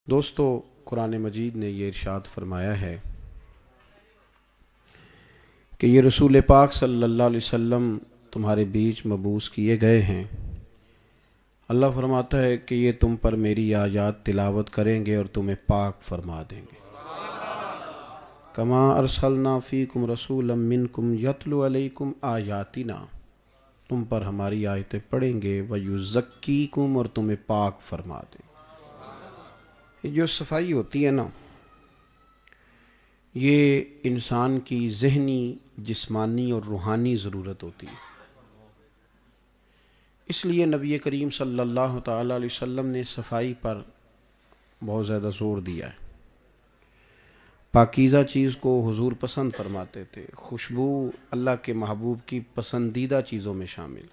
دوستو، قرآن مجید نے یہ ارشاد فرمایا ہے کہ یہ رسول پاک صلی اللہ علیہ وسلم تمہارے بیچ مبعوث کیے گئے ہیں۔ اللہ فرماتا ہے کہ یہ تم پر میری آیات تلاوت کریں گے اور تمہیں پاک فرما دیں گے۔ کما ارسلنا فیکم رسولا منکم یتلو علیکم آیاتنا، تم پر ہماری آیتیں پڑھیں گے، ویزکیکم، اور تمہیں پاک فرما دیں گے۔ یہ جو صفائی ہوتی ہے نا، یہ انسان کی ذہنی، جسمانی اور روحانی ضرورت ہوتی ہے۔ اس لیے نبی کریم صلی اللہ تعالیٰ علیہ وسلم نے صفائی پر بہت زیادہ زور دیا ہے۔ پاکیزہ چیز کو حضور پسند فرماتے تھے۔ خوشبو اللہ کے محبوب کی پسندیدہ چیزوں میں شامل۔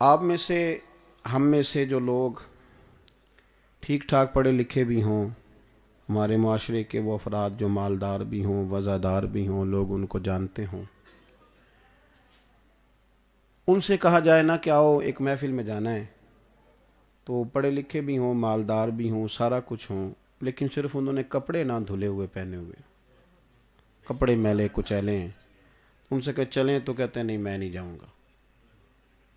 آپ میں سے، ہم میں سے جو لوگ ٹھیک ٹھاک پڑھے لکھے بھی ہوں، ہمارے معاشرے کے وہ افراد جو مالدار بھی ہوں، وزادار بھی ہوں، لوگ ان کو جانتے ہوں، ان سے کہا جائے نا کہ آؤ ایک محفل میں جانا ہے، تو پڑھے لکھے بھی ہوں، مالدار بھی ہوں، سارا کچھ ہوں، لیکن صرف انہوں نے کپڑے نہ دھلے ہوئے پہنے ہوئے، کپڑے میلے کچیلے ہیں، ان سے کہ چلیں تو کہتے ہیں نہیں میں نہیں جاؤں گا،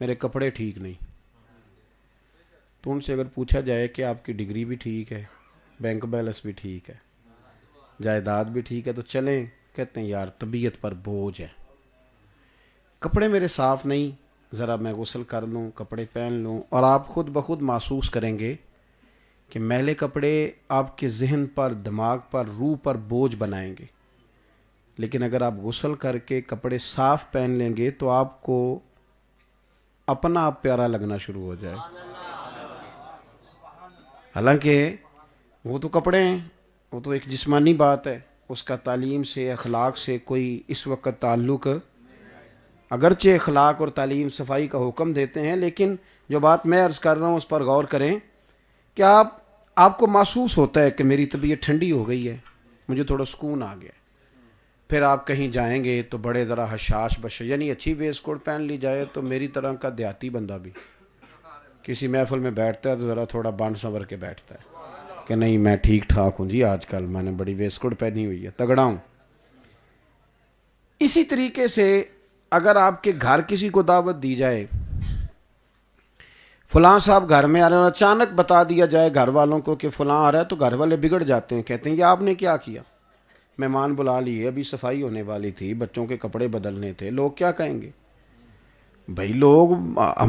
میرے کپڑے ٹھیک نہیں۔ تو ان سے اگر پوچھا جائے کہ آپ کی ڈگری بھی ٹھیک ہے، بینک بیلنس بھی ٹھیک ہے، جائیداد بھی ٹھیک ہے، تو چلیں، کہتے ہیں یار طبیعت پر بوجھ ہے، کپڑے میرے صاف نہیں، ذرا میں غسل کر لوں، کپڑے پہن لوں۔ اور آپ خود بخود محسوس کریں گے کہ میلے کپڑے آپ کے ذہن پر، دماغ پر، روح پر بوجھ بنائیں گے، لیکن اگر آپ غسل کر کے کپڑے صاف پہن لیں گے تو آپ کو اپنا آپ پیارا لگنا شروع ہو جائے۔ حالانکہ وہ تو کپڑے ہیں، وہ تو ایک جسمانی بات ہے، اس کا تعلیم سے، اخلاق سے کوئی اس وقت تعلق، اگرچہ اخلاق اور تعلیم صفائی کا حکم دیتے ہیں، لیکن جو بات میں عرض کر رہا ہوں اس پر غور کریں کہ آپ کو محسوس ہوتا ہے کہ میری طبیعت ٹھنڈی ہو گئی ہے، مجھے تھوڑا سکون آ گیا۔ پھر آپ کہیں جائیں گے تو بڑے ذرا حشاش بش، یعنی اچھی ویسٹ کوٹ پہن لی جائے تو میری طرح کا دیہاتی بندہ بھی کسی محفل میں بیٹھتا ہے تو ذرا تھوڑا بانڈ سنور کے بیٹھتا ہے کہ نہیں میں ٹھیک ٹھاک ہوں جی، آج کل میں نے بڑی ویسٹ کوٹ پہنی ہوئی ہے، تگڑا ہوں۔ اسی طریقے سے اگر آپ کے گھر کسی کو دعوت دی جائے، فلاں صاحب گھر میں آ رہے ہیں، اور اچانک بتا دیا جائے گھر والوں کو کہ فلاں آ رہا ہے، تو گھر والے بگڑ جاتے ہیں، کہتے ہیں یہ آپ نے کیا کیا، مہمان بلا لیے، ابھی صفائی ہونے والی تھی، بچوں کے کپڑے بدلنے تھے، لوگ کیا کہیں گے؟ بھائی لوگ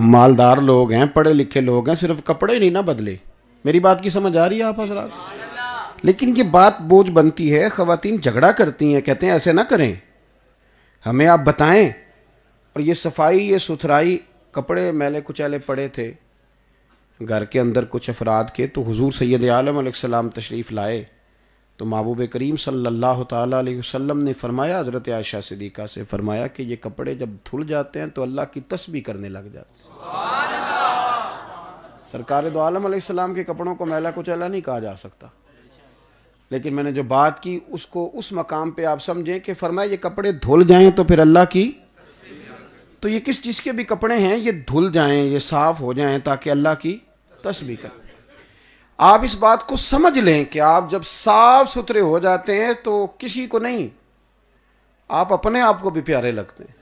مالدار لوگ ہیں، پڑھے لکھے لوگ ہیں، صرف کپڑے نہیں نہ بدلے۔ میری بات کی سمجھ آ رہی ہے آپ حضرات؟ لیکن یہ بات بوجھ بنتی ہے، خواتین جھگڑا کرتی ہیں، کہتے ہیں ایسے نہ کریں، ہمیں آپ بتائیں۔ اور یہ صفائی، یہ ستھرائی، کپڑے میلے کچیلے پڑے تھے گھر کے اندر کچھ افراد کے، تو حضور سید عالم علیہ السلام تشریف لائے تو محبوب کریم صلی اللہ تعالیٰ علیہ وسلم نے فرمایا، حضرت عائشہ صدیقہ سے فرمایا کہ یہ کپڑے جب دھل جاتے ہیں تو اللہ کی تسبیح کرنے لگ جاتے ہیں۔ سرکار دو عالم علیہ السلام کے کپڑوں کو میلا کچیلا نہیں کہا جا سکتا، لیکن میں نے جو بات کی اس کو اس مقام پہ آپ سمجھیں کہ فرمایا یہ کپڑے دھل جائیں تو پھر اللہ کی، تو یہ جس کے بھی کپڑے ہیں یہ دھل جائیں، یہ صاف ہو جائیں تاکہ اللہ کی تسبیح کریں۔ آپ اس بات کو سمجھ لیں کہ آپ جب صاف ستھرے ہو جاتے ہیں تو کسی کو نہیں، آپ اپنے آپ کو بھی پیارے لگتے ہیں،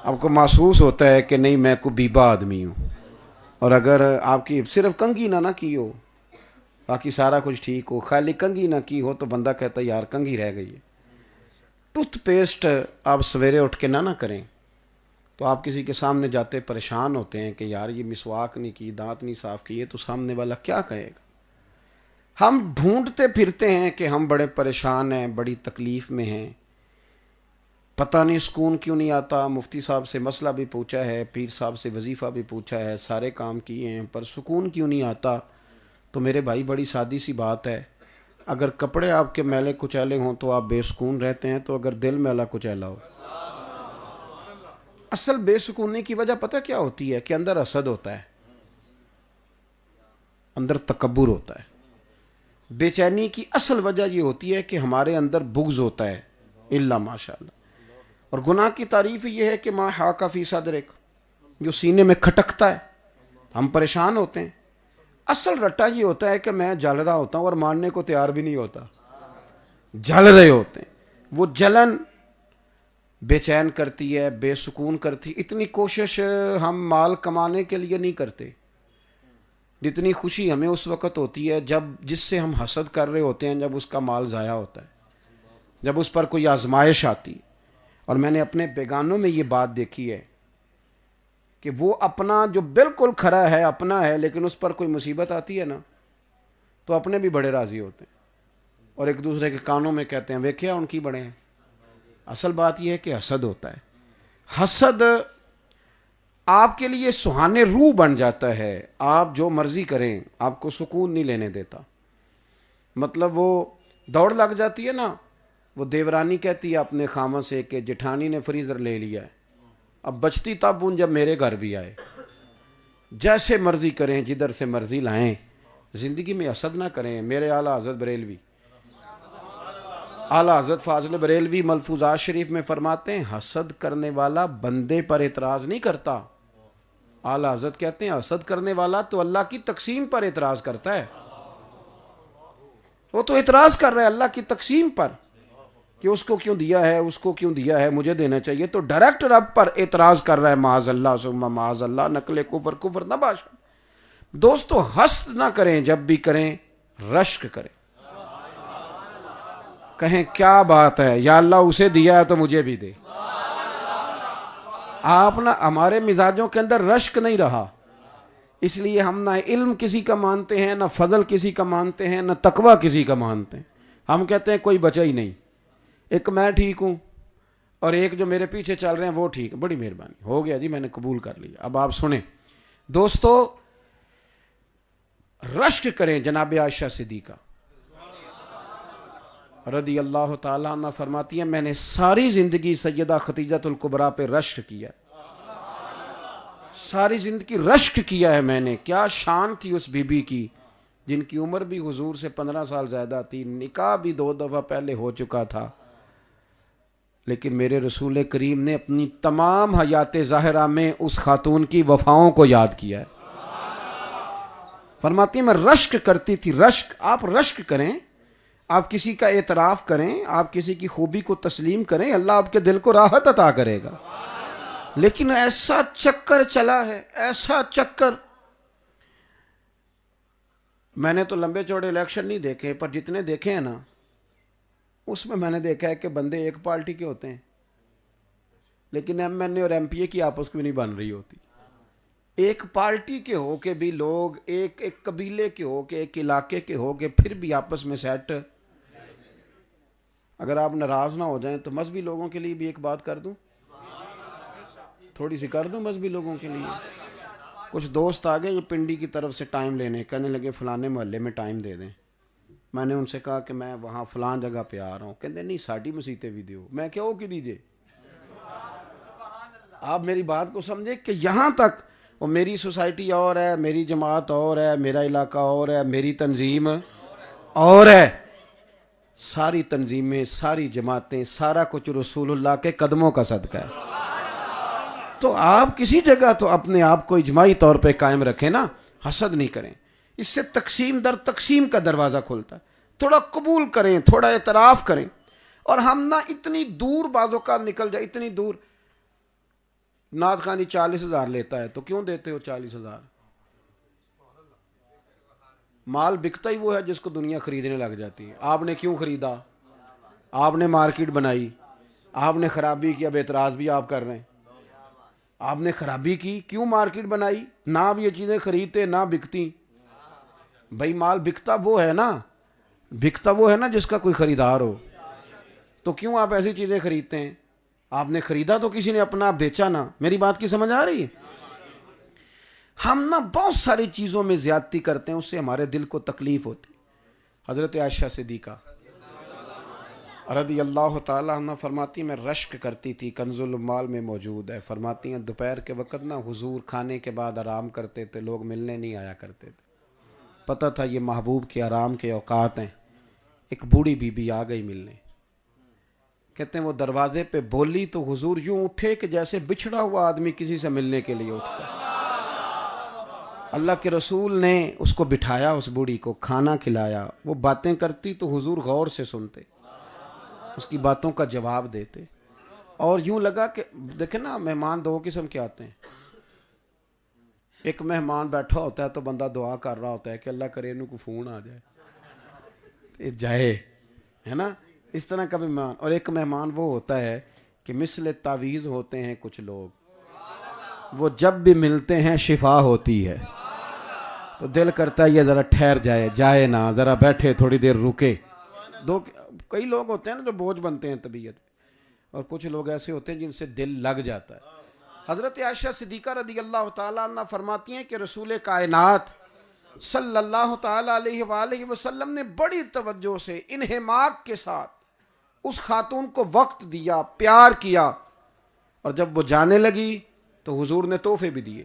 آپ کو محسوس ہوتا ہے کہ نہیں میں کو بیبا آدمی ہوں۔ اور اگر آپ کی صرف کنگھی نہ کی ہو، باقی سارا کچھ ٹھیک ہو، خالی کنگھی نہ کی ہو، تو بندہ کہتا ہے یار کنگھی رہ گئی ہے۔ ٹوتھ پیسٹ آپ سویرے اٹھ کے نہ کریں تو آپ کسی کے سامنے جاتے پریشان ہوتے ہیں کہ یار یہ مسواک نہیں کی، دانت نہیں صاف کیے، تو سامنے والا کیا کہے گا؟ ہم ڈھونڈتے پھرتے ہیں کہ ہم بڑے پریشان ہیں، بڑی تکلیف میں ہیں، پتہ نہیں سکون کیوں نہیں آتا، مفتی صاحب سے مسئلہ بھی پوچھا ہے، پیر صاحب سے وظیفہ بھی پوچھا ہے، سارے کام کیے ہیں، پر سکون کیوں نہیں آتا؟ تو میرے بھائی بڑی سادی سی بات ہے، اگر کپڑے آپ کے میلے کچیلے ہوں تو آپ بے سکون رہتے ہیں، تو اگر دل میلا کچیلا ہو، اصل بے سکونی کی وجہ پتہ کیا ہوتی ہے؟ کہ اندر حسد ہوتا ہے، اندر تکبر ہوتا ہے۔ بے چینی کی اصل وجہ یہ ہوتی ہے کہ ہمارے اندر بغض ہوتا ہے، الا ماشاءاللہ۔ اور گناہ کی تعریف یہ ہے کہ ما حاک فی صدرک، جو سینے میں کھٹکتا ہے، ہم پریشان ہوتے ہیں. اصل رٹا یہ ہوتا ہے کہ میں جل رہا ہوتا ہوں اور ماننے کو تیار بھی نہیں ہوتا. جل رہے ہوتے ہیں. وہ جلن بے چین کرتی ہے, بے سکون کرتی. اتنی کوشش ہم مال کمانے کے لیے نہیں کرتے جتنی خوشی ہمیں اس وقت ہوتی ہے جب جس سے ہم حسد کر رہے ہوتے ہیں, جب اس کا مال ضائع ہوتا ہے, جب اس پر کوئی آزمائش آتی. اور میں نے اپنے بیگانوں میں یہ بات دیکھی ہے کہ وہ اپنا جو بالکل کھرا ہے اپنا ہے, لیکن اس پر کوئی مصیبت آتی ہے نا تو اپنے بھی بڑے راضی ہوتے ہیں اور ایک دوسرے کے کانوں میں کہتے ہیں ویکھیا ان کی بڑے ہیں. اصل بات یہ ہے کہ حسد ہوتا ہے. حسد آپ کے لیے سہانے روح بن جاتا ہے. آپ جو مرضی کریں آپ کو سکون نہیں لینے دیتا. مطلب وہ دوڑ لگ جاتی ہے نا, وہ دیورانی کہتی ہے اپنے خامہ سے کہ جٹھانی نے فریزر لے لیا ہے, اب بچتی تب ان جب میرے گھر بھی آئے. جیسے مرضی کریں, جدھر سے مرضی لائیں, زندگی میں حسد نہ کریں. میرے اعلیٰ حضرت بریلوی, اعلیٰ حضرت فاضل بریلوی ملفوظات شریف میں فرماتے ہیں حسد کرنے والا بندے پر اعتراض نہیں کرتا. اعلیٰ حضرت کہتے ہیں حسد کرنے والا تو اللہ کی تقسیم پر اعتراض کرتا ہے. وہ تو اعتراض کر رہا ہے اللہ کی تقسیم پر کہ اس کو کیوں دیا ہے, اس کو کیوں دیا ہے, مجھے دینا چاہیے. تو ڈائریکٹ رب پر اعتراض کر رہا ہے. معاذ اللہ ثم معاذ اللہ, نقل کفر کفر نہ باشا. دوستو حسد نہ کریں, جب بھی کریں رشک کریں. کہیں کیا بات ہے یا اللہ اسے دیا ہے تو مجھے بھی دے. آپ نہ ہمارے مزاجوں کے اندر رشک نہیں رہا, اس لیے ہم نہ علم کسی کا مانتے ہیں, نہ فضل کسی کا مانتے ہیں, نہ تقوی کسی کا مانتے ہیں. ہم کہتے ہیں کوئی بچا ہی نہیں, ایک میں ٹھیک ہوں اور ایک جو میرے پیچھے چل رہے ہیں وہ ٹھیک. بڑی مہربانی, ہو گیا جی, میں نے قبول کر لیا. اب آپ سنیں دوستو, رشک کریں. جناب عائشہ صدیقہ رضی اللہ تعالیٰ عنہ فرماتی ہیں میں نے ساری زندگی سیدہ خدیجۃ الکبریٰ پہ رشک کیا, ساری زندگی رشک کیا ہے میں نے. کیا شان تھی اس بی بی کی جن کی عمر بھی حضور سے 15 سال زیادہ تھی, نکاح بھی 2 دفعہ پہلے ہو چکا تھا, لیکن میرے رسول کریم نے اپنی تمام حیات ظاہرہ میں اس خاتون کی وفاؤں کو یاد کیا ہے. فرماتی ہیں میں رشک کرتی تھی. رشک, آپ رشک کریں, آپ کسی کا اعتراف کریں, آپ کسی کی خوبی کو تسلیم کریں, اللہ آپ کے دل کو راحت عطا کرے گا. لیکن ایسا چکر چلا ہے, ایسا چکر. میں نے تو لمبے چوڑے الیکشن نہیں دیکھے, پر جتنے دیکھے ہیں نا اس میں نے دیکھا ہے کہ بندے ایک پارٹی کے ہوتے ہیں لیکن ایم این اے اور ایم پی اے کی آپس میں نہیں بن رہی ہوتی. ایک پارٹی کے ہو کے بھی لوگ, ایک قبیلے کے ہو کے, ایک علاقے کے ہو کے, پھر بھی آپس میں سیٹ. اگر آپ ناراض نہ ہو جائیں تو مذہبی لوگوں کے لیے بھی ایک بات کر دوں, تھوڑی سی کر دوں مذہبی لوگوں کے لیے. کچھ دوست آ گئے یہ پنڈی کی طرف سے ٹائم لینے, کہنے لگے فلانے محلے میں ٹائم دے دیں. میں نے ان سے کہا کہ میں وہاں فلان جگہ پہ آ رہا ہوں. کہتے نہیں ساڑھی مسیطے بھی دیو. میں کیا ہو کی دیجئے, آپ میری بات کو سمجھے کہ یہاں تک وہ میری سوسائٹی اور ہے, میری جماعت اور ہے, میرا علاقہ اور ہے, میری تنظیم اور ہے. ساری تنظیمیں, ساری جماعتیں, سارا کچھ رسول اللہ کے قدموں کا صدقہ ہے. تو آپ کسی جگہ تو اپنے آپ کو اجماعی طور پہ قائم رکھیں نا, حسد نہیں کریں. اس سے تقسیم در تقسیم کا دروازہ کھلتا ہے. تھوڑا قبول کریں, تھوڑا اعتراف کریں. اور ہم نہ اتنی دور بازوں کا نکل جائے, اتنی دور. نعت خان جی 40,000 لیتا ہے تو کیوں دیتے ہو 40,000؟ مال بکتا ہی وہ ہے جس کو دنیا خریدنے لگ جاتی ہے. آپ نے کیوں خریدا؟ آپ نے مارکیٹ بنائی, آپ نے خرابی کی, اب اعتراض بھی آپ کر رہے ہیں. آپ نے خرابی کی, کیوں مارکیٹ بنائی؟ نہ اب یہ چیزیں خریدتے نہ بکتی. بھائی مال بکتا وہ ہے نا, بکتا وہ ہے نا جس کا کوئی خریدار ہو. تو کیوں آپ ایسی چیزیں خریدتے ہیں؟ آپ نے خریدا تو کسی نے اپنا, آپ بیچا نا. میری بات کی سمجھ آ رہی ہے؟ ہم نا بہت ساری چیزوں میں زیادتی کرتے ہیں, اس سے ہمارے دل کو تکلیف ہوتی. حضرت عائشہ صدیقہ رضی اللہ تعالیٰ عنہ فرماتی ہیں میں رشک کرتی تھی, کنز المال میں موجود ہے. فرماتی ہیں دوپہر کے وقت نا حضور کھانے کے بعد آرام کرتے تھے, لوگ ملنے نہیں آیا کرتے تھے. پتہ تھا یہ محبوب کے آرام کے اوقات ہیں. ایک بوڑھی بی بی آ گئی ملنے. کہتے ہیں وہ دروازے پہ بولی تو حضور یوں اٹھے کہ جیسے بچھڑا ہوا آدمی کسی سے ملنے کے لیے اٹھتا. اللہ کے رسول نے اس کو بٹھایا، اس بوڑھی کو کھانا کھلایا، وہ باتیں کرتی تو حضور غور سے سنتے، اس کی باتوں کا جواب دیتے، اور یوں لگا کہ دیکھیں نا، مہمان دو قسم کے آتے ہیں. ایک مہمان بیٹھا ہوتا ہے تو بندہ دعا کر رہا ہوتا ہے کہ اللہ کرے انہوں کو فون آ جائے جائے، ہے نا، اس طرح کا مہمان. اور ایک مہمان وہ ہوتا ہے کہ مثل تعویذ ہوتے ہیں کچھ لوگ، وہ جب بھی ملتے ہیں شفا ہوتی ہے، تو دل کرتا ہے یہ ذرا ٹھہر جائے نا، ذرا بیٹھے تھوڑی دیر رکے. کئی لوگ ہوتے ہیں نا جو بوجھ بنتے ہیں طبیعت، اور کچھ لوگ ایسے ہوتے ہیں جن سے دل لگ جاتا ہے. حضرت عائشہ صدیقہ رضی اللہ تعالیٰ عنہ فرماتی ہیں کہ رسول کائنات صلی اللہ تعالیٰ علیہ وآلہ وسلم نے بڑی توجہ سے انہماک کے ساتھ اس خاتون کو وقت دیا، پیار کیا، اور جب وہ جانے لگی تو حضور نے تحفے بھی دیے.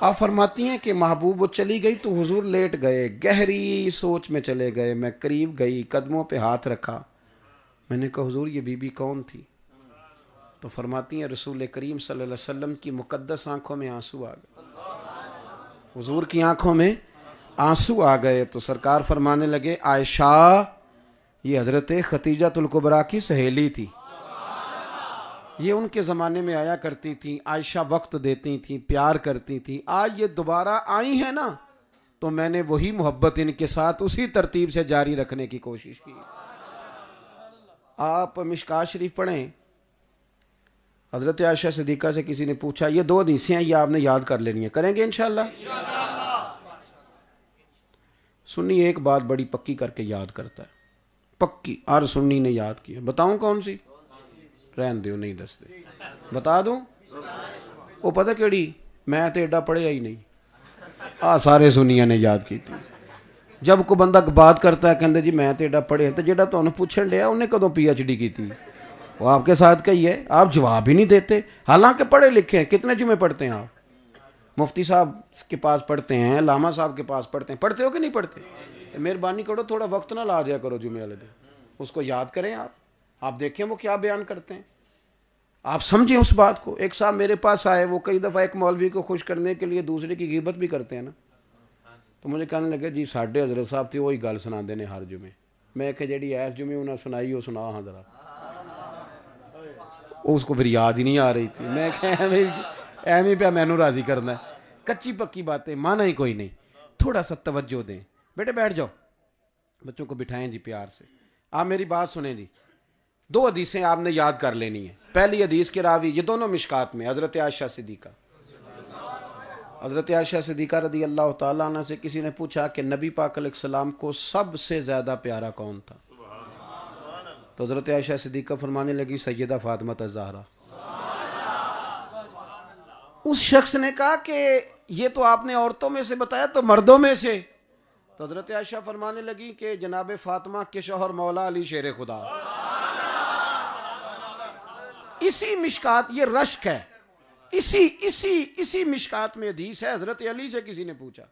آپ فرماتی ہیں کہ محبوب وہ چلی گئی تو حضور لیٹ گئے، گہری سوچ میں چلے گئے. میں قریب گئی، قدموں پہ ہاتھ رکھا، میں نے کہا حضور یہ بی بی کون تھی؟ تو فرماتی ہیں رسول کریم صلی اللہ علیہ وسلم کی مقدس آنکھوں میں آنسو آ گئے، حضور کی آنکھوں میں آنسو آ گئے. تو سرکار فرمانے لگے عائشہ یہ حضرت ختیجۃ الکبریٰ کی سہیلی تھی، یہ ان کے زمانے میں آیا کرتی تھی، عائشہ وقت دیتی تھی، پیار کرتی تھی. آج یہ دوبارہ آئی ہیں نا تو میں نے وہی محبت ان کے ساتھ اسی ترتیب سے جاری رکھنے کی کوشش کی. آپ مشکات شریف پڑھیں. حضرت عائشہ صدیقہ سے کسی نے پوچھا، یہ 2 حدیثیں ہیں، یہ آپ نے یاد کر لینی ہیں، کریں گے انشاءاللہ؟ سنی ایک بات بڑی پکی کر کے یاد کرتا ہے، پکی ہر سنی نے یاد کی ہے. بتاؤں کون سی؟ رہن دیو، نہیں دستے. بتا دوں؟ وہ پتہ کیڑی؟ میں تے ایڈا پڑھیا ہی نہیں، سارے سنیاں نے یاد کی تھی. جب کوئی بندہ بات کرتا ہے کہندے جی میں تے ایڈا پڑھیا، تو جیڑا تو انہوں پوچھن لیا انہیں کدوں پی ایچ ڈی کی تھی؟ وہ آپ کے ساتھ کہی ہے، آپ جواب ہی نہیں دیتے، حالانکہ پڑھے لکھے ہیں. کتنے جمعے پڑھتے ہیں آپ؟ مفتی صاحب کے پاس پڑھتے ہیں، علامہ صاحب کے پاس پڑھتے ہیں، پڑھتے ہو کہ نہیں پڑھتے؟ تو مہربانی کرو تھوڑا وقت نہ لا جایا کرو جمعے والے دن، اس کو یاد کریں. آپ دیکھیں وہ کیا بیان کرتے ہیں، آپ سمجھیں اس بات کو. ایک صاحب میرے پاس آئے، وہ کئی دفعہ ایک مولوی کو خوش کرنے کے لیے دوسرے کی غیبت بھی کرتے ہیں نا، تو مجھے کہنے لگے جی ساڈے حضرت صاحب تھے وہی گل سنا دینے ہر جمعے. میں کہ جیڑی ایس جمعے انہیں سنائی وہ سنا ہاں ذرا. اس کو پھر یاد ہی نہیں آ رہی تھی. میں کہ ایویں پہ مینوں راضی کرنا ہے، کچی پکی باتیں مانا ہی کوئی نہیں. تھوڑا سا توجہ دیں. بیٹے بیٹھ جاؤ، بچوں کو بٹھائیں جی پیار سے. آپ میری بات سنیں جی. 2 حدیثیں آپ نے یاد کر لینی ہیں. پہلی حدیث کے راوی یہ دونوں مشکات میں حضرت عائشہ صدیقہ. حضرت عائشہ صدیقہ رضی اللہ تعالیٰ عنہ سے کسی نے پوچھا کہ نبی پاک علیہ السلام کو سب سے زیادہ پیارا کون تھا؟ تو حضرت عائشہ صدیقہ فرمانے لگی سیدہ فاطمہ الزہرا. اس شخص نے کہا کہ یہ تو آپ نے عورتوں میں سے بتایا، تو مردوں میں سے؟ تو حضرت عائشہ فرمانے لگی کہ جناب فاطمہ کے شوہر مولا علی شیر خدا. اسی مشکات، یہ رشک ہے، اسی مشکات میں حدیث ہے. حضرت علی سے کسی نے پوچھا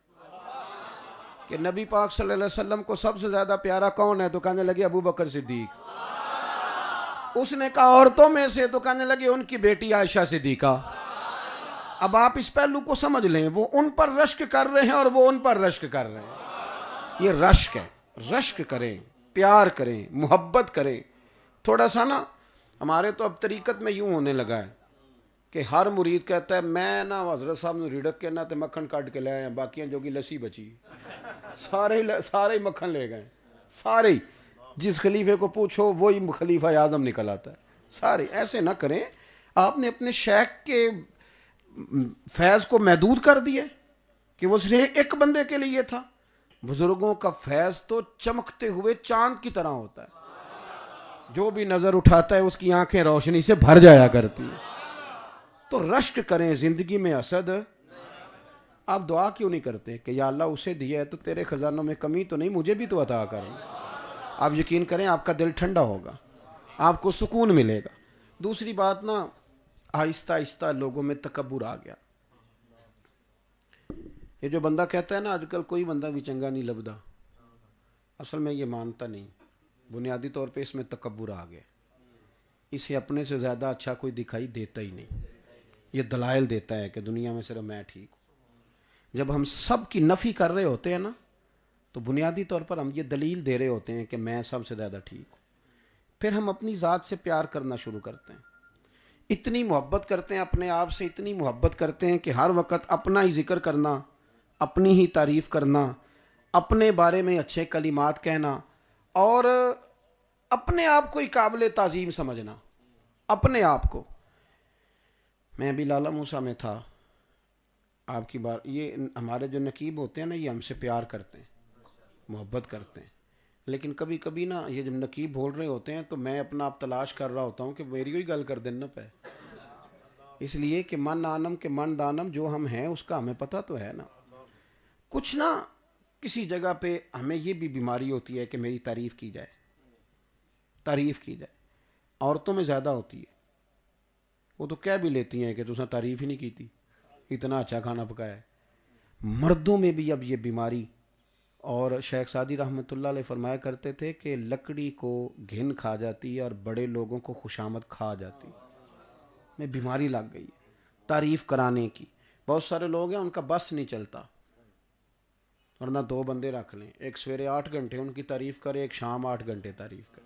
کہ نبی پاک صلی اللہ علیہ وسلم کو سب سے زیادہ پیارا کون ہے؟ تو کہنے لگے ابو بکر صدیق. اس نے کہا عورتوں میں سے؟ تو کہنے لگے ان کی بیٹی عائشہ صدیقہ. اب آپ اس پہلو کو سمجھ لیں، وہ ان پر رشک کر رہے ہیں اور وہ ان پر رشک کر رہے ہیں. یہ رشک ہے. رشک کریں، پیار کریں، محبت کریں. تھوڑا سا نا، ہمارے تو اب طریقت میں یوں ہونے لگا ہے کہ ہر مرید کہتا ہے میں نا حضرت صاحب نے ریڑک کے نا تے مکھن کاٹ کے لے آئے ہیں، باقیاں جو کی لسی بچی، سارے مکھن لے گئے، سارے. جس خلیفے کو پوچھو وہی خلیفہ اعظم نکل آتا ہے. سارے ایسے نہ کریں. آپ نے اپنے شیخ کے فیض کو محدود کر دیا کہ وہ صرف ایک بندے کے لیے تھا. بزرگوں کا فیض تو چمکتے ہوئے چاند کی طرح ہوتا ہے، جو بھی نظر اٹھاتا ہے اس کی آنکھیں روشنی سے بھر جایا کرتی ہیں. تو رشک کریں زندگی میں حسد. آپ دعا کیوں نہیں کرتے کہ یا اللہ اسے دیا ہے تو تیرے خزانوں میں کمی تو نہیں، مجھے بھی تو عطا کریں. آپ یقین کریں آپ کا دل ٹھنڈا ہوگا، آپ کو سکون ملے گا. دوسری بات نا، آہستہ آہستہ لوگوں میں تکبر آ گیا. یہ جو بندہ کہتا ہے نا آج کل کوئی بندہ بھی چنگا نہیں لبدا، اصل میں یہ مانتا نہیں. بنیادی طور پہ اس میں تکبر آ گیا. اسے اپنے سے زیادہ اچھا کوئی دکھائی دیتا ہی نہیں. یہ دلائل دیتا ہے کہ دنیا میں صرف میں ٹھیک ہوں. جب ہم سب کی نفی کر رہے ہوتے ہیں نا تو بنیادی طور پر ہم یہ دلیل دے رہے ہوتے ہیں کہ میں سب سے زیادہ ٹھیک ہوں. پھر ہم اپنی ذات سے پیار کرنا شروع کرتے ہیں, اتنی محبت کرتے ہیں اپنے آپ سے, اتنی محبت کرتے ہیں کہ ہر وقت اپنا ہی ذکر کرنا, اپنی ہی تعریف کرنا, اپنے بارے میں اچھے کلمات کہنا, اور اپنے آپ کو ہی قابل تعظیم سمجھنا, اپنے آپ کو. میں بھی لالا موسیٰ میں تھا, آپ کی بار یہ ہمارے جو نقیب ہوتے ہیں نا, یہ ہم سے پیار کرتے ہیں, محبت کرتے ہیں, لیکن کبھی کبھی نا یہ جب نقیب بول رہے ہوتے ہیں تو میں اپنا آپ تلاش کر رہا ہوتا ہوں کہ میری کوئی گل کر دینا پہ, اس لیے کہ من آنم کے من دانم, جو ہم ہیں اس کا ہمیں پتہ تو ہے نا. کچھ نا کسی جگہ پہ ہمیں یہ بھی بیماری ہوتی ہے کہ میری تعریف کی جائے, تعریف کی جائے. عورتوں میں زیادہ ہوتی ہے, وہ تو کہہ بھی لیتی ہیں کہ تُس نے تعریف ہی نہیں کی تھی, اتنا اچھا کھانا پکایا ہے. مردوں میں بھی اب یہ بیماری, اور شیخ سعدی رحمۃ اللہ علیہ فرمایا کرتے تھے کہ لکڑی کو گھن کھا جاتی ہے اور بڑے لوگوں کو خوشامد کھا جاتی ہے. میں بیماری لگ گئی ہے تعریف کرانے کی. بہت سارے لوگ ہیں ان کا بس نہیں چلتا, ورنہ 2 بندے رکھ لیں, ایک سویرے 8 گھنٹے ان کی تعریف کرے, ایک شام 8 گھنٹے تعریف کرے.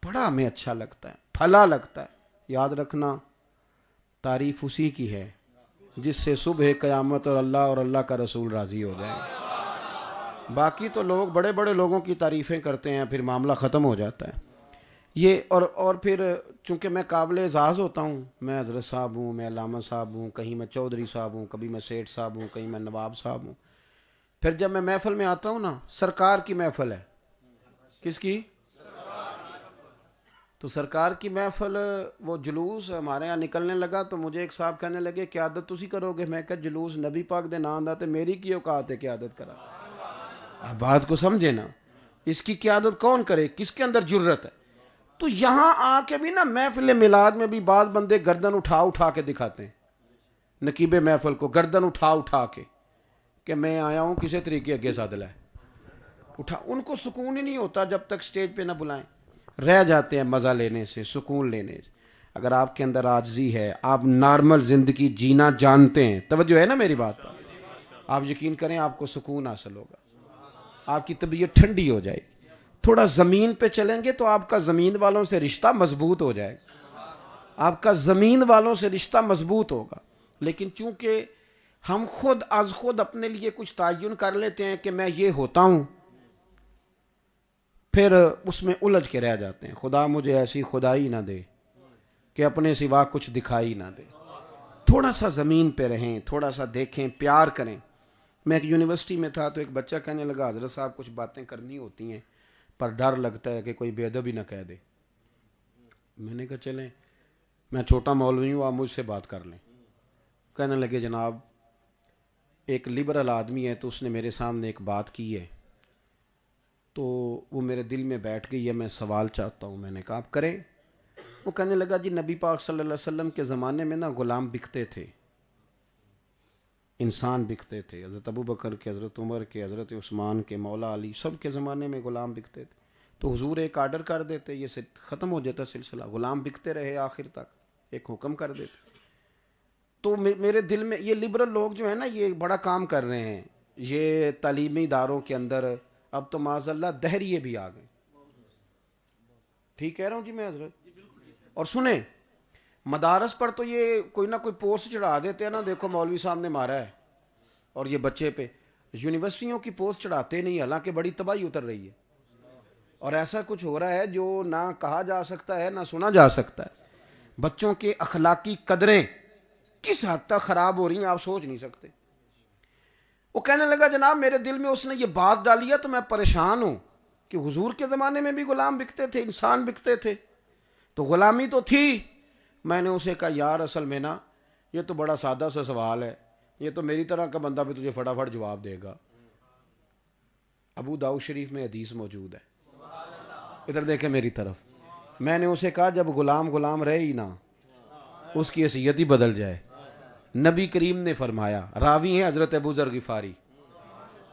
بڑا ہمیں اچھا لگتا ہے, پھلا لگتا ہے. یاد رکھنا تعریف اسی کی ہے جس سے صبح قیامت اور اللہ کا رسول راضی ہو جائے. باقی تو لوگ بڑے بڑے لوگوں کی تعریفیں کرتے ہیں, پھر معاملہ ختم ہو جاتا ہے. یہ اور پھر چونکہ میں قابل اعزاز ہوتا ہوں, میں حضرت صاحب ہوں, میں علامہ صاحب ہوں, کہیں میں چودھری صاحب ہوں, کبھی میں سیٹھ صاحب ہوں, کہیں میں نواب صاحب ہوں. پھر جب میں محفل میں آتا ہوں نا, سرکار کی محفل ہے. کس کی؟ تو سرکار کی محفل, وہ جلوس ہمارے ہاں نکلنے لگا تو مجھے ایک صاحب کہنے لگے قیادت تسی کرو گے. میں کہا جلوس نبی پاک دے نام دا تے میری کی اوقات ہے قیادت کرا. آپ بات کو سمجھے نا, اس کی قیادت کون کرے, کس کے اندر جرت ہے. تو یہاں آ کے بھی نا محفل میلاد میں بھی بعض بندے گردن اٹھا کے دکھاتے ہیں, نقیب محفل کو گردن اٹھا کے کہ میں آیا ہوں کسی طریقے اگے ساتھ لائے اٹھا. ان کو سکون ہی نہیں ہوتا جب تک سٹیج پہ نہ بلائیں, رہ جاتے ہیں مزہ لینے سے, سکون لینے سے. اگر آپ کے اندر عاجزی ہے, آپ نارمل زندگی جینا جانتے ہیں, توجہ ہے نا میری بات پر, آپ یقین کریں آپ کو سکون حاصل ہوگا, آپ کی طبیعت ٹھنڈی ہو جائے. تھوڑا زمین پہ چلیں گے تو آپ کا زمین والوں سے رشتہ مضبوط ہو جائے گا, آپ کا زمین والوں سے رشتہ مضبوط ہوگا. لیکن چونکہ ہم خود از خود اپنے لیے کچھ تعین کر لیتے ہیں کہ میں یہ ہوتا ہوں, پھر اس میں الجھ کے رہ جاتے ہیں. خدا مجھے ایسی خدائی نہ دے کہ اپنے سوا کچھ دکھائی نہ دے. تھوڑا سا زمین پہ رہیں, تھوڑا سا دیکھیں, پیار کریں. میں ایک یونیورسٹی میں تھا تو ایک بچہ کہنے لگا حضرت صاحب کچھ باتیں کرنی ہوتی ہیں پر ڈر لگتا ہے کہ کوئی بے ادب ہی نہ کہہ دے. میں نے کہا چلیں, میں چھوٹا مولوی ہوں, آپ مجھ سے بات کر لیں. کہنے لگے جناب ایک لبرل آدمی ہے تو اس نے میرے سامنے ایک بات کی ہے تو وہ میرے دل میں بیٹھ گئی ہے, میں سوال چاہتا ہوں. میں نے کہا آپ کریں. وہ کہنے لگا جی نبی پاک صلی اللہ علیہ وسلم کے زمانے میں نا غلام بکتے تھے, انسان بکتے تھے. حضرت ابو بکر کے, حضرت عمر کے, حضرت عثمان کے, مولا علی, سب کے زمانے میں غلام بکتے تھے. تو حضور ایک آرڈر کر دیتے, یہ ختم ہو جاتا سلسلہ, غلام بکتے رہے آخر تک, ایک حکم کر دیتے. تو میرے دل میں یہ لبرل لوگ جو ہیں نا یہ بڑا کام کر رہے ہیں. یہ تعلیمی اداروں کے اندر اب تو معاذ اللہ دہریے بھی آ گئے. ٹھیک کہہ رہا ہوں جی میں حضرت. اور سنیں, مدارس پر تو یہ کوئی نہ کوئی پوسٹ چڑھا دیتے ہیں نا, دیکھو مولوی صاحب نے مارا ہے, اور یہ بچے پہ. یونیورسٹیوں کی پوسٹ چڑھاتے نہیں, حالانکہ بڑی تباہی اتر رہی ہے, اور ایسا کچھ ہو رہا ہے جو نہ کہا جا سکتا ہے نہ سنا جا سکتا ہے. بچوں کے اخلاقی قدریں کس حد تک خراب ہو رہی ہیں آپ سوچ نہیں سکتے. وہ کہنے لگا جناب میرے دل میں اس نے یہ بات ڈالی ہے تو میں پریشان ہوں کہ حضور کے زمانے میں بھی غلام بکتے تھے, انسان بکتے تھے, تو غلامی تو تھی. میں نے اسے کہا یار اصل میں نا یہ تو بڑا سادہ سا سوال ہے, یہ تو میری طرح کا بندہ بھی تجھے فٹافٹ جواب دے گا. ابو داؤد شریف میں حدیث موجود ہے, ادھر دیکھیں میری طرف. میں نے اسے کہا جب غلام رہے ہی نا, اس کی حیثیت ہی بدل جائے. نبی کریم نے فرمایا, راوی ہیں حضرت ابو ذر غفاری,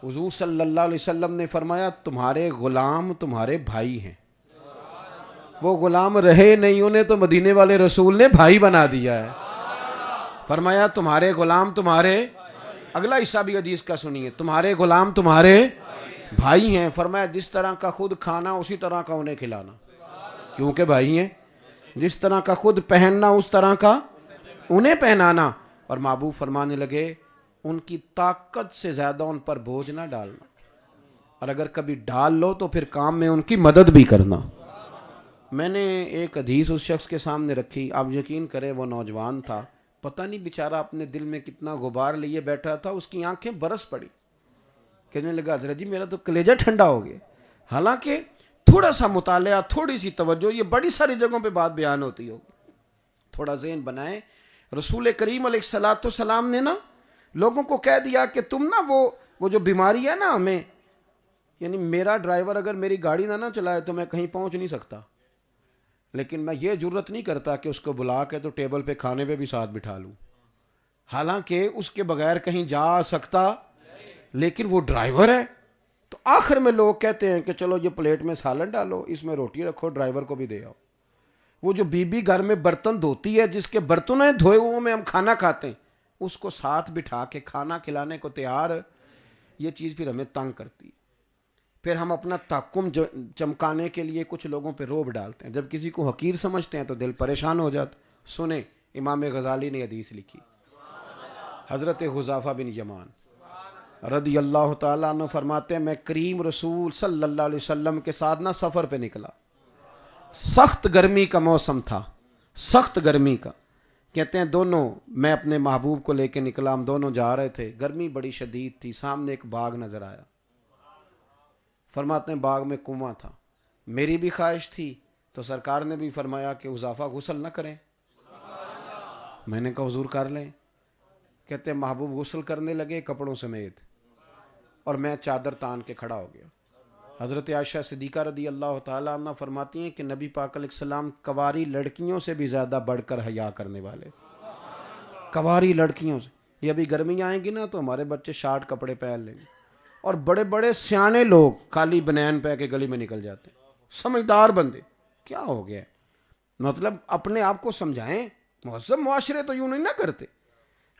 حضور صلی اللہ علیہ وسلم نے فرمایا تمہارے غلام تمہارے بھائی ہیں. وہ غلام رہے نہیں, انہیں تو مدینے والے رسول نے بھائی بنا دیا ہے. فرمایا تمہارے غلام تمہارے, اگلا حصہ بھی حدیث کا سنیے، تمہارے غلام تمہارے بھائی ہیں، فرمایا جس طرح کا خود کھانا اسی طرح کا انہیں کھلانا، کیونکہ بھائی ہیں، جس طرح کا خود پہننا اس طرح کا انہیں پہنانا۔ اور محبوب فرمانے لگے ان کی طاقت سے زیادہ ان پر بوجھ نہ ڈالنا، اور اگر کبھی ڈال لو تو پھر کام میں ان کی مدد بھی کرنا۔ میں نے ایک حدیث اس شخص کے سامنے رکھی، آپ یقین کریں وہ نوجوان تھا، پتہ نہیں بیچارہ اپنے دل میں کتنا غبار لیے بیٹھا تھا، اس کی آنکھیں برس پڑی، کہنے لگا حضرت جی میرا تو کلیجہ ٹھنڈا ہو گیا۔ حالانکہ تھوڑا سا مطالعہ، تھوڑی سی توجہ، یہ بڑی ساری جگہوں پہ بات بیان ہوتی ہوگی، تھوڑا ذہن بنائیں۔ رسول کریم علیہ الصلوۃ والسلام نے نا لوگوں کو کہہ دیا کہ تم نا وہ جو بیماری ہے نا ہمیں، یعنی میرا ڈرائیور اگر میری گاڑی نہ چلائے تو میں کہیں پہنچ نہیں سکتا، لیکن میں یہ جرت نہیں کرتا کہ اس کو بلا کے تو ٹیبل پہ کھانے پہ بھی ساتھ بٹھا لوں، حالانکہ اس کے بغیر کہیں جا سکتا، لیکن وہ ڈرائیور ہے۔ تو آخر میں لوگ کہتے ہیں کہ چلو یہ پلیٹ میں سالن ڈالو، اس میں روٹی رکھو، ڈرائیور کو بھی دے آؤ۔ وہ جو بی بی گھر میں برتن دھوتی ہے، جس کے برتنوں دھوئے ہوئے میں ہم کھانا کھاتے ہیں، اس کو ساتھ بٹھا کے کھانا کھلانے کو تیار، یہ چیز پھر ہمیں تنگ کرتی ہے۔ پھر ہم اپنا تحکم چمکانے کے لیے کچھ لوگوں پہ روب ڈالتے ہیں، جب کسی کو حقیر سمجھتے ہیں تو دل پریشان ہو جاتا۔ سنیں، امام غزالی نے حدیث لکھی، حضرت حذیفہ بن یمان رضی اللہ تعالیٰ عنہ فرماتے ہیں میں کریم رسول صلی اللہ علیہ وسلم کے ساتھ نہ سفر پہ نکلا، سخت گرمی کا موسم تھا، سخت گرمی کا، کہتے ہیں دونوں، میں اپنے محبوب کو لے کے نکلا، ہم دونوں جا رہے تھے، گرمی بڑی شدید تھی، سامنے ایک باغ نظر آیا، فرماتے ہیں باغ میں کنواں تھا، میری بھی خواہش تھی تو سرکار نے بھی فرمایا کہ حذیفہ غسل نہ کریں، میں نے کہا حضور کر لیں، کہتے ہیں محبوب غسل کرنے لگے کپڑوں سمیت، اور میں چادر تان کے کھڑا ہو گیا۔ حضرت عائشہ صدیقہ رضی اللہ تعالیٰ عنہ فرماتی ہیں کہ نبی پاک علیہ السلام کواری لڑکیوں سے بھی زیادہ بڑھ کر حیا کرنے والے، کواری لڑکیوں سے۔ یہ ابھی گرمی آئیں گی نا تو ہمارے بچے شارٹ کپڑے پہن لیں گے، اور بڑے بڑے سیانے لوگ کالی بنین پہ کے گلی میں نکل جاتے ہیں، سمجھدار بندے، کیا ہو گیا؟ مطلب اپنے آپ کو سمجھائیں، مہذب معاشرے تو یوں نہیں نہ کرتے،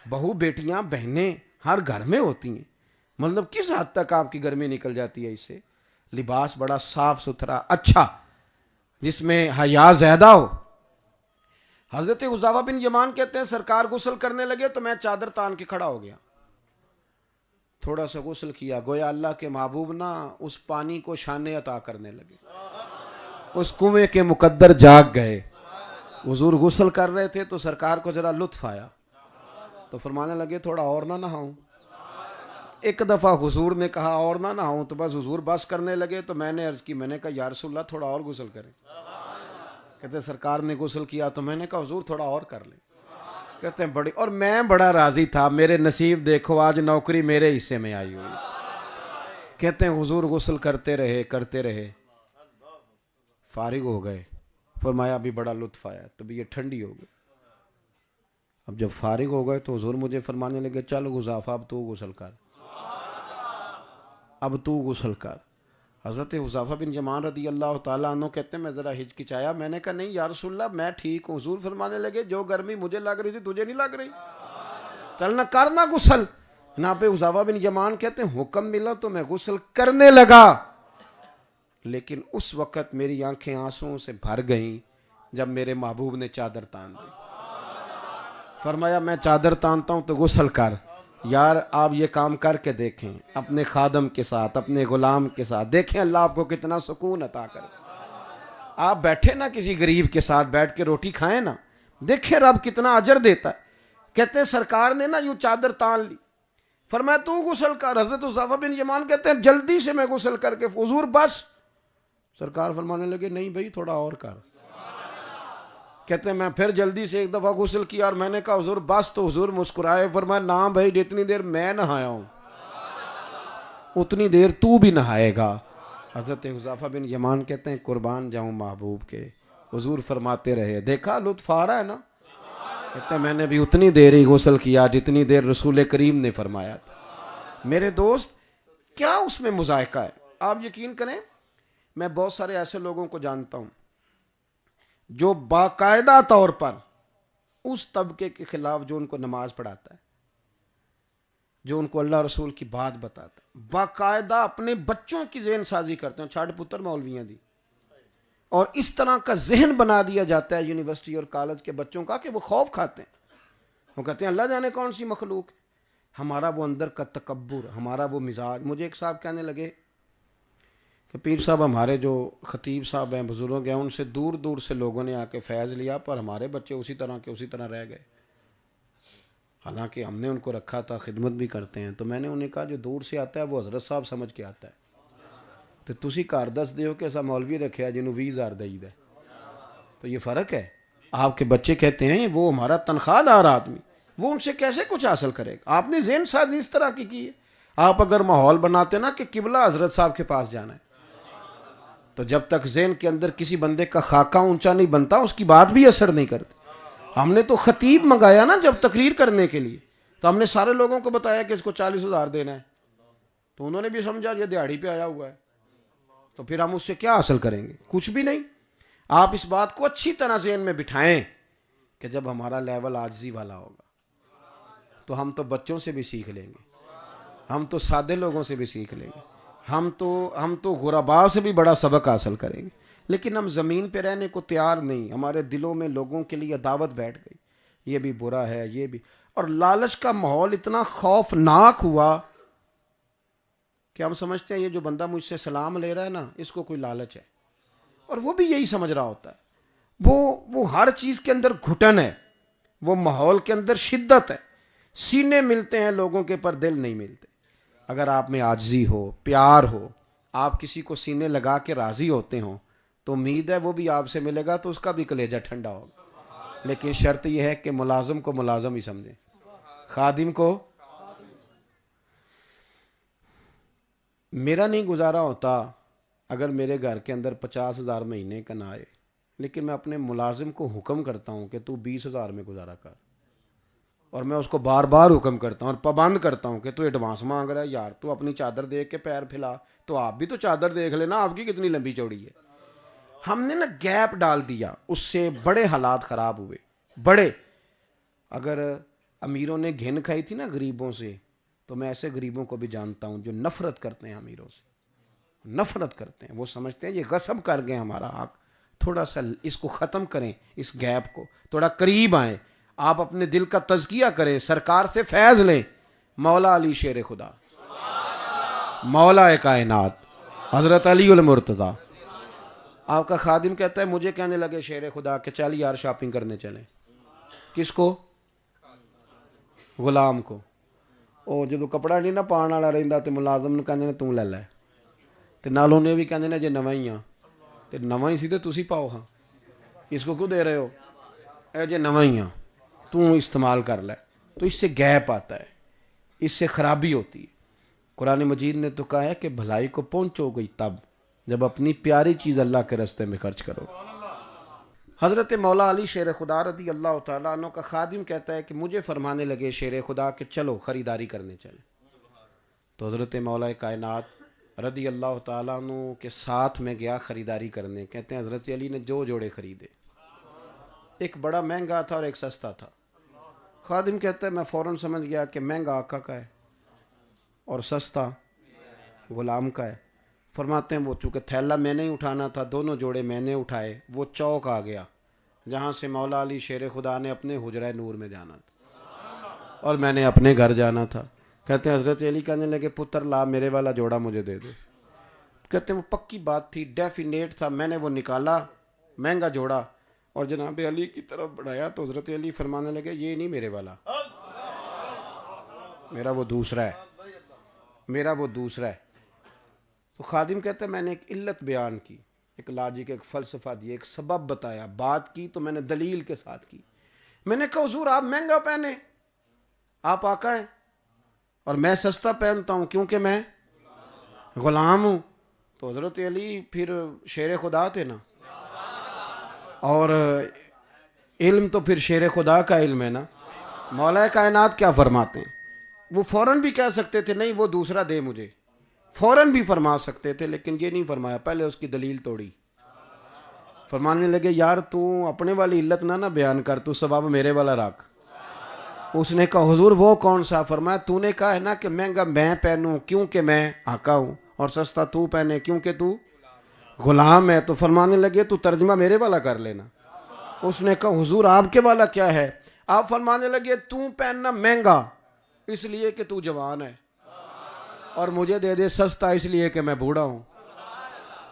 بہو بیٹیاں بہنیں ہر گھر میں ہوتی ہیں، مطلب کس حد تک آپ کی گرمی نکل جاتی ہے اس سے؟ لباس بڑا صاف ستھرا اچھا جس میں حیا زیادہ ہو۔ حضرت حذیفہ بن یمان کہتے ہیں سرکار غسل کرنے لگے تو میں چادر تان کے کھڑا ہو گیا، تھوڑا سا غسل کیا، گویا اللہ کے محبوب نا اس پانی کو شان عطا کرنے لگے، اس کنویں کے مقدر جاگ گئے۔ حضور غسل کر رہے تھے تو سرکار کو ذرا لطف آیا تو فرمانے لگے تھوڑا اور نہ نہاؤں۔ ایک دفعہ حضور نے کہا اور نہ نہاؤں تو بس حضور بس کرنے لگے، تو میں نے عرض کی، میں نے کہا یا رسول اللہ تھوڑا اور غسل کریں، کہتے سرکار نے غسل کیا تو میں نے کہا حضور تھوڑا اور کر لیں، کہتے ہیں بڑی، اور میں بڑا راضی تھا، میرے نصیب دیکھو آج نوکری میرے حصے میں آئی ہوئی۔ کہتے ہیں حضور غسل کرتے رہے، فارغ ہو گئے، فرمایا ابھی بڑا لطف آیا، تب یہ ٹھنڈی ہو گئی۔ اب جب فارغ ہو گئے تو حضور مجھے فرمانے لگے چل حذیفہ اب تو غسل کر، اب تو غسل کر۔ حضرت حذیفہ بن یمان رضی اللہ تعالیٰ عنہ کہتے ہیں میں ذرا ہچکچایا، میں نے کہا نہیں یا رسول اللہ میں ٹھیک ہوں۔ حضور فرمانے لگے جو گرمی مجھے لگ رہی تھی تجھے نہیں لگ رہی، چلنا کرنا غسل۔ یہاں پہ حذیفہ بن یمان کہتے ہیں حکم ملا تو میں غسل کرنے لگا، لیکن اس وقت میری آنکھیں آنسوں سے بھر گئیں جب میرے محبوب نے چادر تان دی۔ فرمایا میں چادر تانتا ہوں تو غسل کر۔ یار آپ یہ کام کر کے دیکھیں اپنے خادم کے ساتھ، اپنے غلام کے ساتھ، دیکھیں اللہ آپ کو کتنا سکون عطا کرے۔ آپ بیٹھے نا کسی غریب کے ساتھ بیٹھ کے روٹی کھائیں نا، دیکھیں رب کتنا اجر دیتا ہے۔ کہتے ہیں سرکار نے نا یوں چادر تان لی، فرمایا تو غسل کر۔ حضرت حذیفہ بن یمان کہتے ہیں جلدی سے میں غسل کر کے حضور بس، سرکار فرمانے لگے نہیں بھائی تھوڑا اور کر۔ کہتے ہیں میں پھر جلدی سے ایک دفعہ غسل کیا اور میں نے کہا حضور بس، تو حضور مسکرائے، فرمایا نہ بھائی جتنی دیر میں نہایا ہوں اتنی دیر تو بھی نہائے گا۔ حضرت حذیفہ بن یمان کہتے ہیں قربان جاؤں محبوب کے، حضور فرماتے رہے دیکھا لطف آ رہا ہے نا، کہتے ہیں میں نے بھی اتنی دیر ہی غسل کیا جتنی دیر رسول کریم نے فرمایا تھا۔ میرے دوست کیا اس میں مذائقہ ہے؟ آپ یقین کریں میں بہت سارے ایسے لوگوں کو جانتا ہوں جو باقاعدہ طور پر اس طبقے کے خلاف جو ان کو نماز پڑھاتا ہے، جو ان کو اللہ رسول کی بات بتاتا ہے، باقاعدہ اپنے بچوں کی ذہن سازی کرتے ہیں، چھاڑ پتر مولویاں دی، اور اس طرح کا ذہن بنا دیا جاتا ہے یونیورسٹی اور کالج کے بچوں کا کہ وہ خوف کھاتے ہیں، وہ کہتے ہیں اللہ جانے کون سی مخلوق ہے۔ ہمارا وہ اندر کا تکبر، ہمارا وہ مزاج۔ مجھے ایک صاحب کہنے لگے کہ پیر صاحب ہمارے جو خطیب صاحب ہیں، بزرگ ہیں، ان سے دور دور سے لوگوں نے آ کے فیض لیا، پر ہمارے بچے اسی طرح کے اسی طرح رہ گئے، حالانکہ ہم نے ان کو رکھا تھا، خدمت بھی کرتے ہیں۔ تو میں نے انہیں کہا جو دور سے آتا ہے وہ حضرت صاحب سمجھ کے آتا ہے، تو تسی گھر دس دیو کہ ایسا مولوی رکھے جنہوں 20,000 دئی دے، تو یہ فرق ہے۔ آپ کے بچے کہتے ہیں وہ ہمارا تنخواہ دار آدمی، وہ ان سے کیسے کچھ حاصل کرے گا؟ آپ نے ذہن سازی اس طرح کی ہے۔ آپ اگر ماحول بناتے نا کہ قبلہ حضرت صاحب کے پاس جانا ہے، تو جب تک ذہن کے اندر کسی بندے کا خاکہ اونچا نہیں بنتا، اس کی بات بھی اثر نہیں کرتی۔ ہم نے تو خطیب منگایا نا جب تقریر کرنے کے لیے، تو ہم نے سارے لوگوں کو بتایا کہ اس کو 40,000 دینا ہے، تو انہوں نے بھی سمجھا یہ دیہڑی پہ آیا ہوا ہے، تو پھر ہم اس سے کیا حاصل کریں گے؟ کچھ بھی نہیں۔ آپ اس بات کو اچھی طرح ذہن میں بٹھائیں کہ جب ہمارا لیول عاجزی والا ہوگا تو ہم تو بچوں سے بھی سیکھ لیں گے، ہم تو سادے لوگوں سے بھی سیکھ لیں گے، ہم تو غرباء سے بھی بڑا سبق حاصل کریں گے۔ لیکن ہم زمین پہ رہنے کو تیار نہیں، ہمارے دلوں میں لوگوں کے لیے عداوت بیٹھ گئی، یہ بھی برا ہے، یہ بھی، اور لالچ کا ماحول اتنا خوفناک ہوا کہ ہم سمجھتے ہیں یہ جو بندہ مجھ سے سلام لے رہا ہے نا، اس کو کوئی لالچ ہے، اور وہ بھی یہی سمجھ رہا ہوتا ہے۔ وہ ہر چیز کے اندر گھٹن ہے، وہ ماحول کے اندر شدت ہے، سینے ملتے ہیں لوگوں کے پر دل نہیں ملتے۔ اگر آپ میں عاجزی ہو، پیار ہو، آپ کسی کو سینے لگا کے راضی ہوتے ہوں، تو امید ہے وہ بھی آپ سے ملے گا تو اس کا بھی کلیجہ ٹھنڈا ہوگا۔ لیکن شرط یہ ہے کہ ملازم کو ملازم ہی سمجھیں، خادم کو۔ میرا نہیں گزارا ہوتا اگر میرے گھر کے اندر 50,000 مہینے کا نہ آئے، لیکن میں اپنے ملازم کو حکم کرتا ہوں کہ تو 20,000 میں گزارا کر، اور میں اس کو بار بار حکم کرتا ہوں اور پابند کرتا ہوں کہ تو ایڈوانس مانگ رہا ہے یار، تو اپنی چادر دیکھ کے پیر پھیلا، تو آپ بھی تو چادر دیکھ لینا، آپ کی کتنی لمبی چوڑی ہے۔ ہم نے نا گیپ ڈال دیا، اس سے بڑے حالات خراب ہوئے، بڑے۔ اگر امیروں نے گھن کھائی تھی نا غریبوں سے، تو میں ایسے غریبوں کو بھی جانتا ہوں جو نفرت کرتے ہیں امیروں سے، نفرت کرتے ہیں، وہ سمجھتے ہیں یہ غصب کر گئے ہمارا حق، تھوڑا سا اس کو ختم کریں، اس گیپ کو، تھوڑا قریب آئیں، آپ اپنے دل کا تزکیہ کریں، سرکار سے فیض لیں۔ مولا علی شیر خدا، مولا کائنات، حضرت علی المرتضیٰ۔ آپ کا خادم کہتا ہے مجھے کہنے لگے شیر خدا کہ چل یار شاپنگ کرنے چلیں۔ کس کو؟ غلام کو۔ او جدو کپڑا نہیں نہ پان والا رہندا تے ملازم نوں کہندے نے توں لے لے، تے نال اونے بھی کہندے نے جے نواں ہی آ، تے نواں ہی سی تے تسی پاؤ ہاں، اس کو کیوں دے رہے ہو؟ اے جے نواں ہی آ، توں استعمال کر لے۔ تو اس سے گیپ آتا ہے، اس سے خرابی ہوتی ہے۔ قرآن مجید نے تو کہا ہے کہ بھلائی کو پہنچو گئی تب جب اپنی پیاری چیز اللہ کے راستے میں خرچ کرو۔ حضرت مولا علی شیر خدا رضی اللہ تعالیٰ عنہ کا خادم کہتا ہے کہ مجھے فرمانے لگے شیر خدا کہ چلو خریداری کرنے چلیں، تو حضرت مولا کائنات رضی اللہ تعالیٰ عنہ کے ساتھ میں گیا خریداری کرنے۔ کہتے ہیں حضرت علی نے جو جوڑے خریدے، ایک بڑا مہنگا تھا اور ایک سستا تھا۔ خادم کہتا ہے میں فوراً سمجھ گیا کہ مہنگا آقا کا ہے اور سستا غلام کا ہے۔ فرماتے ہیں وہ چونکہ تھیلا میں نے اٹھانا تھا، دونوں جوڑے میں نے اٹھائے، وہ چوک آ گیا جہاں سے مولا علی شیر خدا نے اپنے حجرہ نور میں جانا تھا اور میں نے اپنے گھر جانا تھا۔ کہتے ہیں حضرت علی کہنے لگے پتر لا میرے والا جوڑا مجھے دے دے۔ کہتے ہیں وہ پکی بات تھی، ڈیفینیٹ تھا، میں نے وہ نکالا مہنگا جوڑا اور جناب علی کی طرف بڑھایا، تو حضرت علی فرمانے لگے یہ نہیں میرے والا، میرا وہ دوسرا ہے، میرا وہ دوسرا ہے۔ تو خادم کہتا ہے میں نے ایک علت بیان کی، ایک لاجک، ایک فلسفہ دیا، ایک سبب بتایا، بات کی تو میں نے دلیل کے ساتھ کی۔ میں نے کہا حضور آپ مہنگا پہنے، آپ آقا ہیں، اور میں سستا پہنتا ہوں کیونکہ میں غلام ہوں۔ تو حضرت علی پھر شیر خدا تھے نا، اور علم تو پھر شیر خدا کا علم ہے نا۔ مولا کائنات کیا فرماتے ہیں؟ وہ فوراً بھی کہہ سکتے تھے نہیں وہ دوسرا دے مجھے، فوراً بھی فرما سکتے تھے، لیکن یہ نہیں فرمایا، پہلے اس کی دلیل توڑی۔ فرمانے لگے یار تو اپنے والی علت نہ بیان کر، تو سبب میرے والا رکھ۔ اس نے کہا حضور وہ کون سا؟ فرمایا تو نے کہا ہے نا کہ مہنگا میں پہنوں کیونکہ میں آقا ہوں، اور سستا تو پہنے کیونکہ تو غلام ہے۔ تو فرمانے لگے تو ترجمہ میرے والا کر لینا۔ اس نے کہا حضور آپ کے والا کیا ہے؟ آپ فرمانے لگے تو پہننا مہنگا اس لیے کہ تو جوان ہے، اور مجھے دے دے سستا اس لیے کہ میں بوڑھا ہوں۔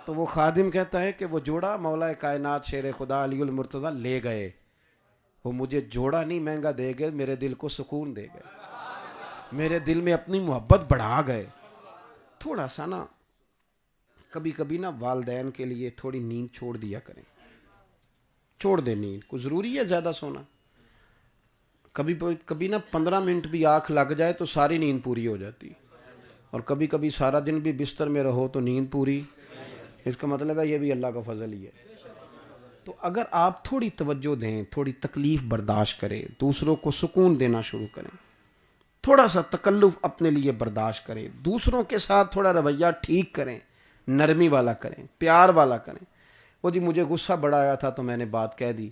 تو وہ خادم کہتا ہے کہ وہ جوڑا مولا کائنات شیر خدا علی المرتضیٰ لے گئے، وہ مجھے جوڑا نہیں مہنگا دے گئے، میرے دل کو سکون دے گئے، میرے دل میں اپنی محبت بڑھا گئے۔ تھوڑا سا نا کبھی کبھی نا والدین کے لیے تھوڑی نیند چھوڑ دیا کریں، چھوڑ دیں نیند، کوئی ضروری ہے زیادہ سونا؟ کبھی نا 15 منٹ بھی آنکھ لگ جائے تو ساری نیند پوری ہو جاتی، اور کبھی کبھی سارا دن بھی بستر میں رہو تو نیند پوری، اس کا مطلب ہے یہ بھی اللہ کا فضل ہی ہے۔ تو اگر آپ تھوڑی توجہ دیں، تھوڑی تکلیف برداشت کریں، دوسروں کو سکون دینا شروع کریں، تھوڑا سا تکلف اپنے لیے برداشت کریں، دوسروں کے ساتھ تھوڑا رویہ ٹھیک کریں، نرمی والا کریں، پیار والا کریں۔ وہ جی مجھے غصہ بڑا آیا تھا تو میں نے بات کہہ دی۔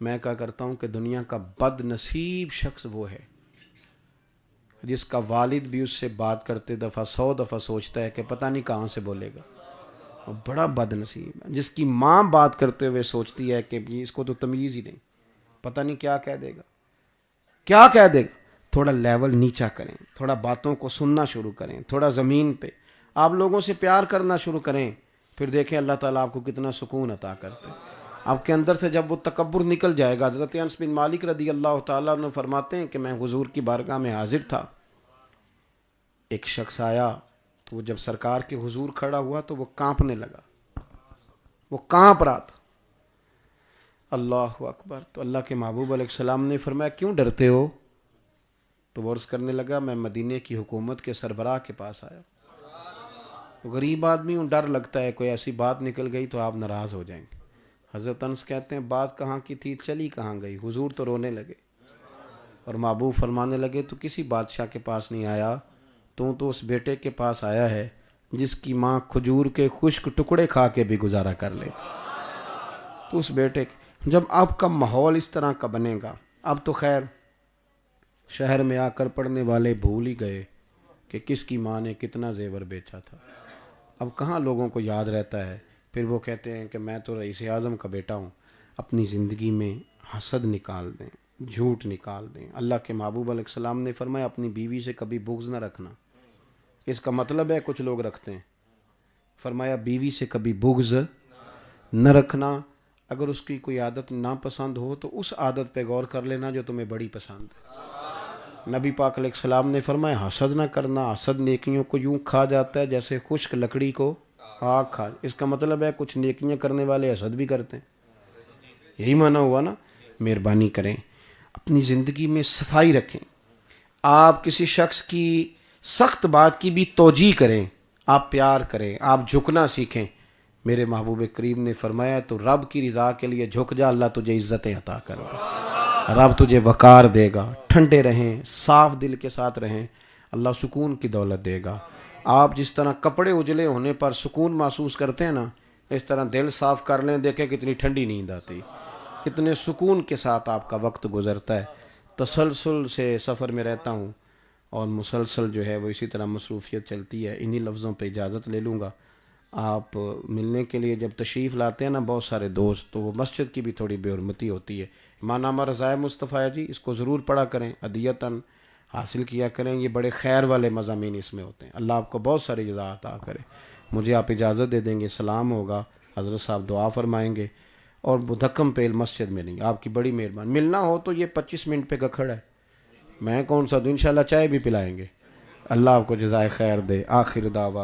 میں کہا کرتا ہوں کہ دنیا کا بد نصیب شخص وہ ہے جس کا والد بھی اس سے بات کرتے دفعہ 100 دفعہ سوچتا ہے کہ پتہ نہیں کہاں سے بولے گا، اور بڑا بد نصیب ہے جس کی ماں بات کرتے ہوئے سوچتی ہے کہ اس کو تو تمیز ہی نہیں، پتہ نہیں کیا کہہ دے گا، کیا کہہ دے گا۔ تھوڑا لیول نیچا کریں، تھوڑا باتوں کو سننا شروع کریں، تھوڑا زمین پہ آپ لوگوں سے پیار کرنا شروع کریں، پھر دیکھیں اللہ تعالیٰ آپ کو کتنا سکون عطا کرتے ہیں۔ آپ کے اندر سے جب وہ تکبر نکل جائے گا۔ حضرت انس بن مالک رضی اللہ تعالیٰ عنہ فرماتے ہیں کہ میں حضور کی بارگاہ میں حاضر تھا، ایک شخص آیا تو وہ جب سرکار کے حضور کھڑا ہوا تو وہ کانپنے لگا، وہ کانپ رہا تھا۔ اللہ اکبر۔ تو اللہ کے محبوب علیہ السلام نے فرمایا کیوں ڈرتے ہو؟ تو وہ عرض کرنے لگا میں مدینے کی حکومت کے سربراہ کے پاس آیا، تو غریب آدمی ہوں، ڈر لگتا ہے کوئی ایسی بات نکل گئی تو آپ ناراض ہو جائیں گے۔ حضرت انس کہتے ہیں بات کہاں کی تھی، چلی کہاں گئی؟ حضور تو رونے لگے، اور محبوب فرمانے لگے تو کسی بادشاہ کے پاس نہیں آیا، تو اس بیٹے کے پاس آیا ہے جس کی ماں کھجور کے خشک ٹکڑے کھا کے بھی گزارا کر لے۔ تو اس بیٹے جب آپ کا ماحول اس طرح کا بنے گا، اب تو خیر شہر میں آ کر پڑھنے والے بھول ہی گئے کہ کس کی ماں نے کتنا زیور بیچا تھا، اب کہاں لوگوں کو یاد رہتا ہے۔ پھر وہ کہتے ہیں کہ میں تو رئیس اعظم کا بیٹا ہوں۔ اپنی زندگی میں حسد نکال دیں، جھوٹ نکال دیں۔ اللہ کے محبوب علیہ السلام نے فرمایا اپنی بیوی سے کبھی بغض نہ رکھنا۔ اس کا مطلب ہے کچھ لوگ رکھتے ہیں، فرمایا بیوی سے کبھی بغض نہ رکھنا۔ اگر اس کی کوئی عادت ناپسند ہو تو اس عادت پہ غور کر لینا جو تمہیں بڑی پسند ہے۔ نبی پاک علیہ السلام نے فرمایا حسد نہ کرنا، حسد نیکیوں کو یوں کھا جاتا ہے جیسے خشک لکڑی کو آگ کھا۔ اس کا مطلب ہے کچھ نیکیاں کرنے والے حسد بھی کرتے ہیں، یہی معنی ہوا نا۔ مہربانی کریں اپنی زندگی میں صفائی رکھیں، آپ کسی شخص کی سخت بات کی بھی توجیہ کریں، آپ پیار کریں، آپ جھکنا سیکھیں۔ میرے محبوب کریم نے فرمایا تو رب کی رضا کے لیے جھک جا، اللہ تجھے عزتیں عطا کر دے، رب تجھے وقار دے گا۔ ٹھنڈے رہیں، صاف دل کے ساتھ رہیں، اللہ سکون کی دولت دے گا۔ آپ جس طرح کپڑے اجلے ہونے پر سکون محسوس کرتے ہیں نا، اس طرح دل صاف کر لیں، دیکھیں کتنی ٹھنڈی نیند آتی، کتنے سکون کے ساتھ آپ کا وقت گزرتا ہے۔ تسلسل سے سفر میں رہتا ہوں اور مسلسل جو ہے وہ اسی طرح مصروفیت چلتی ہے۔ انہی لفظوں پہ اجازت لے لوں گا۔ آپ ملنے کے لیے جب تشریف لاتے ہیں نا بہت سارے دوست، تو وہ مسجد کی بھی تھوڑی بے حرمتی ہوتی ہے۔ ایمان نامہ رضائے مصطفیٰ جی اس کو ضرور پڑھا کریں، ہدیتاً حاصل کیا کریں، یہ بڑے خیر والے مضامین اس میں ہوتے ہیں۔ اللہ آپ کو بہت ساری جزا عطا کرے۔ مجھے آپ اجازت دے دیں گے، سلام ہوگا، حضرت صاحب دعا فرمائیں گے، اور مدھکم پیل مسجد میں نہیں۔ آپ کی بڑی مہربانی، ملنا ہو تو یہ 25 منٹ پہ گکھڑ ہے، میں کون سا دوں، انشاءاللہ چائے بھی پلائیں گے۔ اللہ آپ کو جزائے خیر دے۔ آخر دعویٰ